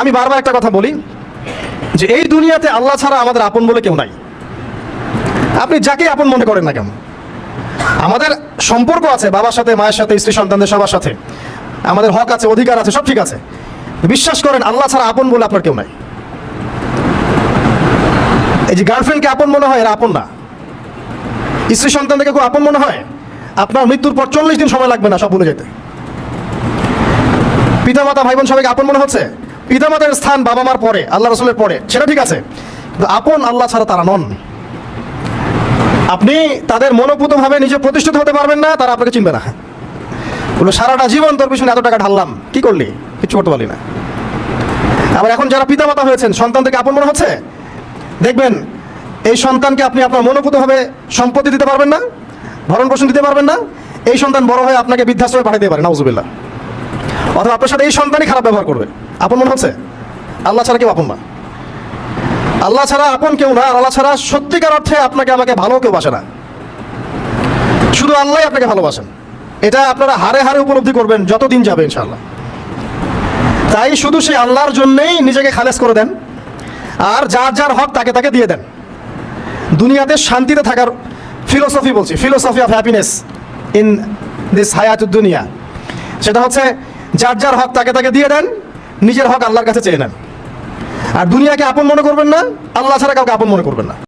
আমি বারবার একটা কথা বলি যে এই দুনিয়াতে আল্লাহ ছাড়া আমাদের আপন বলে কেউ নাই। আপনি যাকে আপন মনে করেন না কেন, আমাদের সম্পর্ক আছে বাবার সাথে, মায়ের সাথে, স্ত্রী সন্তানদের সবার সাথে, আমাদের হক আছে, অধিকার আছে, সব ঠিক আছে। বিশ্বাস করেন আল্লাহ ছাড়া আপন বলে আপনার কেউ নাই। এই যে গার্লফ্রেন্ডকে আপন মনে হয়, এরা আপন না। স্ত্রী সন্তানদেরকে খুব আপন মনে হয়, আপনার মৃত্যুর পর 40 দিন সময় লাগবে না সব ভুলে যেতে। পিতামাতা ভাই বোন সবাইকে আপন মনে হচ্ছে, পিতামাতার স্থান বাবা মার পরে, আল্লাহ রসুলের পরে, সেটা ঠিক আছে, কিন্তু আপন আল্লাহ ছাড়া তারা নন। আপনি তাদের মনোপুতভাবে নিজে প্রতিষ্ঠিত হতে পারবেন না, তারা আপনাকে চিনবে না। বলে সারাটা জীবন তোর পিছনে এত টাকা ঢাললাম, কি করলি? কিছু করতে পারলি না। আবার এখন যারা পিতামাতা হয়েছেন, সন্তানদেরকে আপন মনে হচ্ছে, দেখবেন এই সন্তানকে আপনি আপনার মনোপুতভাবে সম্পত্তি দিতে পারবেন না, ভরণ পোষণ দিতে পারবেন না, এই সন্তান বড় হয়ে আপনাকে বৃদ্ধাশ্রমে পাঠিয়ে দিতে পারে, নাউজুবিল্লাহ। অথবা আপনার সাথে এই সন্তানই খারাপ ব্যবহার করবে। আপন মনে হচ্ছে? আল্লাহ ছাড়া কেউ আপন না। আল্লাহ ছাড়া আপন কেউ না। আল্লাহ ছাড়া সত্যিকার অর্থে আপনাকে আমাকে ভালো কেউ বাসে না। শুধু আল্লাহই আপনাকে ভালোবাসেন। এটা আপনারা হারে হারে উপলব্ধি করবেন যতদিন যাবে ইনশাআল্লাহ। তাই শুধু সেই আল্লাহর জন্যেই নিজেকে খালেস করে দেন, আর যার যার হক তাকে তাকে দিয়ে দেন। দুনিয়াতে শান্তিতে থাকার ফিলোসফি বলছি, philosophy of happiness in this হায়াতুদ দুনিয়া, সেটা হচ্ছে যার যার হক তাকে তাকে দিয়ে দেন, নিজের হক আল্লাহর কাছে চেয়ে নেন। আর দুনিয়াকে আপন মনে করবেন না, আল্লাহ ছাড়া কাউকে আপন মনে করবেন না।